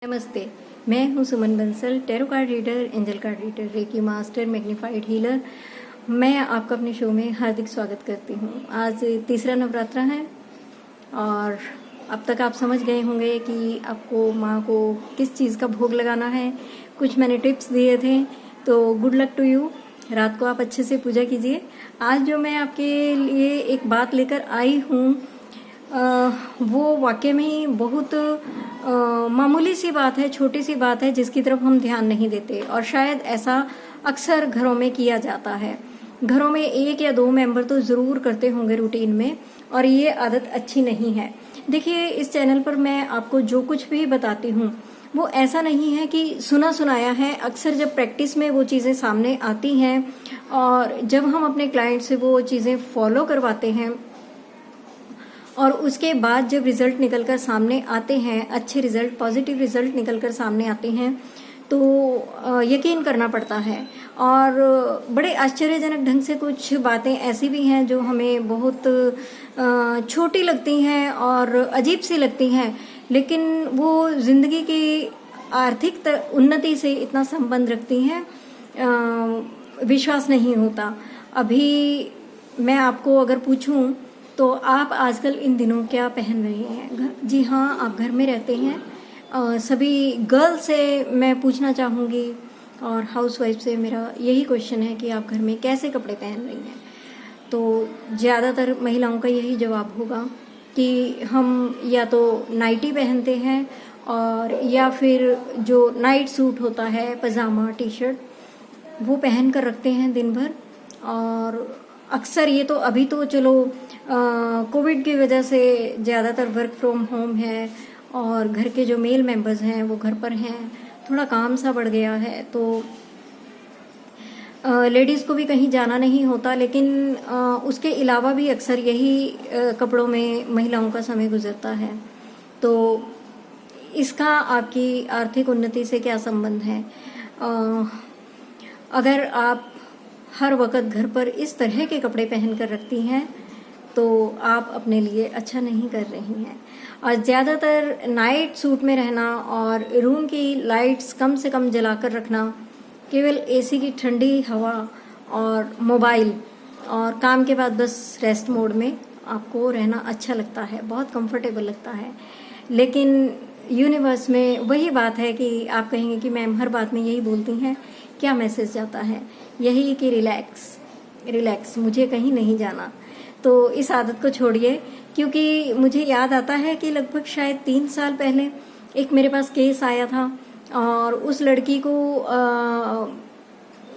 नमस्ते। मैं हूं Suman Bansal, tarot card reader, angel card reader, reiki master, magnified healer. मैं आपका अपने शो में हार्दिक स्वागत करती हूं। आज तीसरा नवरात्रा है और अब तक आप समझ गए होंगे कि आपको माँ को किस चीज़ का भोग लगाना है। कुछ मैंने टिप्स दिए थे, तो गुड लक टू यू। रात को आप अच्छे से पूजा कीजिए। आज जो मैं आपके लिए एक बात लेकर आई हूँ वो वाकई में ही बहुत मामूली सी बात है, छोटी सी बात है जिसकी तरफ हम ध्यान नहीं देते, और शायद ऐसा अक्सर घरों में किया जाता है। घरों में एक या दो मेंबर तो ज़रूर करते होंगे रूटीन में, और ये आदत अच्छी नहीं है। देखिए, इस चैनल पर मैं आपको जो कुछ भी बताती हूँ वो ऐसा नहीं है कि सुना सुनाया है। अक्सर जब प्रैक्टिस में वो चीज़ें सामने आती हैं और जब हम अपने क्लाइंट से वो चीज़ें फॉलो करवाते हैं और उसके बाद जब रिजल्ट निकलकर सामने आते हैं, अच्छे रिजल्ट, पॉजिटिव रिजल्ट निकलकर सामने आते हैं, तो यकीन करना पड़ता है। और बड़े आश्चर्यजनक ढंग से कुछ बातें ऐसी भी हैं जो हमें बहुत छोटी लगती हैं और अजीब सी लगती हैं, लेकिन वो जिंदगी की आर्थिक उन्नति से इतना संबंध रखती हैं, विश्वास नहीं होता। अभी मैं आपको अगर पूछूं तो आप आजकल इन दिनों क्या पहन रहे हैं? जी हाँ, आप घर में रहते हैं। सभी गर्ल से मैं पूछना चाहूँगी और हाउसवाइफ से मेरा यही क्वेश्चन है कि आप घर में कैसे कपड़े पहन रही हैं। तो ज़्यादातर महिलाओं का यही जवाब होगा कि हम या तो नाइटी पहनते हैं और या फिर जो नाइट सूट होता है, पजामा, टी शर्ट, वो पहन कर रखते हैं दिन भर। और अक्सर ये तो अभी तो चलो कोविड की वजह से ज़्यादातर वर्क फ्रॉम होम है और घर के जो मेल मेंबर्स हैं वो घर पर हैं, थोड़ा काम सा बढ़ गया है, तो लेडीज़ को भी कहीं जाना नहीं होता। लेकिन उसके अलावा भी अक्सर यही कपड़ों में महिलाओं का समय गुजरता है। तो इसका आपकी आर्थिक उन्नति से क्या संबंध है? अगर आप हर वक्त घर पर इस तरह के कपड़े पहन कर रखती हैं तो आप अपने लिए अच्छा नहीं कर रही हैं। और ज़्यादातर नाइट सूट में रहना और रूम की लाइट्स कम से कम जलाकर रखना, केवल एसी की ठंडी हवा और मोबाइल और काम के बाद बस रेस्ट मोड में आपको रहना अच्छा लगता है, बहुत कंफर्टेबल लगता है। लेकिन यूनिवर्स में वही बात है कि आप कहेंगे कि मैम हर बात में यही बोलती हैं, क्या मैसेज जाता है? यही कि रिलैक्स रिलैक्स, मुझे कहीं नहीं जाना। तो इस आदत को छोड़िए, क्योंकि मुझे याद आता है कि लगभग शायद 3 साल पहले एक मेरे पास केस आया था और उस लड़की को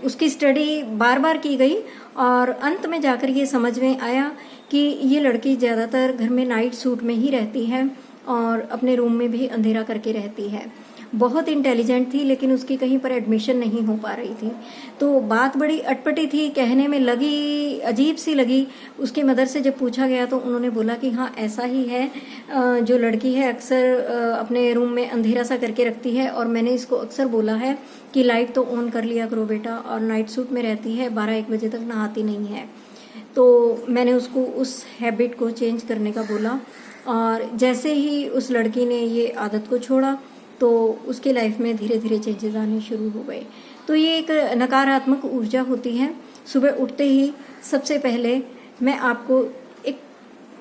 उसकी स्टडी बार बार की गई और अंत में जाकर ये समझ में आया कि ये लड़की ज़्यादातर घर में नाइट सूट में ही रहती है और अपने रूम में भी अंधेरा करके रहती है। बहुत इंटेलिजेंट थी, लेकिन उसकी कहीं पर एडमिशन नहीं हो पा रही थी। तो बात बड़ी अटपटी थी, कहने में लगी, अजीब सी लगी। उसकी मदर से जब पूछा गया तो उन्होंने बोला कि हाँ ऐसा ही है, जो लड़की है अक्सर अपने रूम में अंधेरा सा करके रखती है, और मैंने इसको अक्सर बोला है कि लाइट तो ऑन कर लिया करो बेटा, और नाइट सूट में रहती है, 12-1 बजे तक नहाती नहीं है। तो मैंने उसको उस हैबिट को चेंज करने का बोला, और जैसे ही उस लड़की ने ये आदत को छोड़ा तो उसके लाइफ में धीरे धीरे चेंजेस आने शुरू हो गए। तो ये एक नकारात्मक ऊर्जा होती है। सुबह उठते ही सबसे पहले मैं आपको एक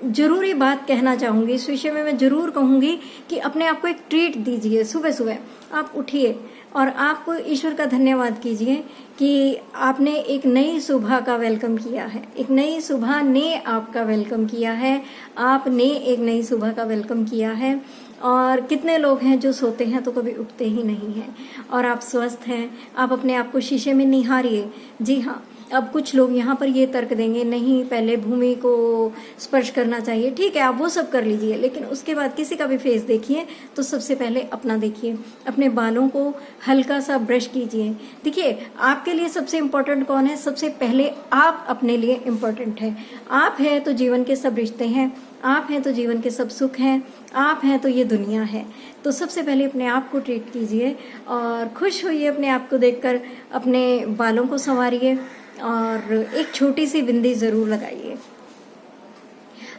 जरूरी बात कहना चाहूँगी, इस विषय में मैं जरूर कहूँगी कि अपने आप को एक ट्रीट दीजिए। सुबह सुबह आप उठिए और आप ईश्वर का धन्यवाद कीजिए कि आपने एक नई सुबह का वेलकम किया है, एक नई सुबह ने आपका वेलकम किया है, आपने एक नई सुबह का वेलकम किया है। और कितने लोग हैं जो सोते हैं तो कभी उठते ही नहीं हैं, और आप स्वस्थ हैं। आप अपने आप को शीशे में निहारिए। जी हाँ, अब कुछ लोग यहाँ पर ये तर्क देंगे, नहीं पहले भूमि को स्पर्श करना चाहिए। ठीक है, आप वो सब कर लीजिए, लेकिन उसके बाद किसी का भी फेस देखिए तो सबसे पहले अपना देखिए। अपने बालों को हल्का सा ब्रश कीजिए। देखिए, आपके लिए सबसे इम्पोर्टेंट कौन है? सबसे पहले आप अपने लिए इम्पोर्टेंट है। आप हैं तो जीवन के सब रिश्ते हैं, आप हैं तो जीवन के सब सुख हैं, आप हैं तो ये दुनिया है। तो सबसे पहले अपने आप को ट्रीट कीजिए और खुश होइए अपने आप को देखकर। अपने बालों को संवारिए और एक छोटी सी बिंदी ज़रूर लगाइए।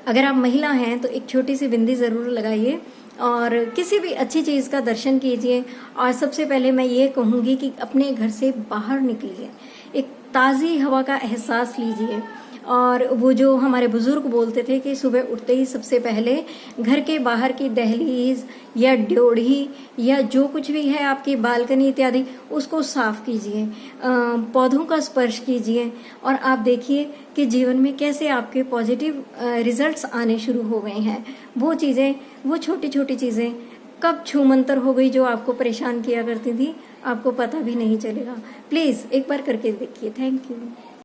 अगर आप महिला हैं तो एक छोटी सी बिंदी ज़रूर लगाइए और किसी भी अच्छी चीज़ का दर्शन कीजिए। और सबसे पहले मैं ये कहूँगी कि अपने घर से बाहर निकलिए, एक ताज़ी हवा का एहसास लीजिए। और वो जो हमारे बुजुर्ग बोलते थे कि सुबह उठते ही सबसे पहले घर के बाहर की दहलीज या ड्योढ़ी या जो कुछ भी है आपकी बालकनी इत्यादि, उसको साफ कीजिए, पौधों का स्पर्श कीजिए, और आप देखिए कि जीवन में कैसे आपके पॉजिटिव रिजल्ट्स आने शुरू हो गए हैं। वो चीज़ें, वो छोटी छोटी चीज़ें कब छूमंतर हो गई जो आपको परेशान किया करती थी, आपको पता भी नहीं चलेगा। प्लीज़ एक बार करके देखिए। Thank you.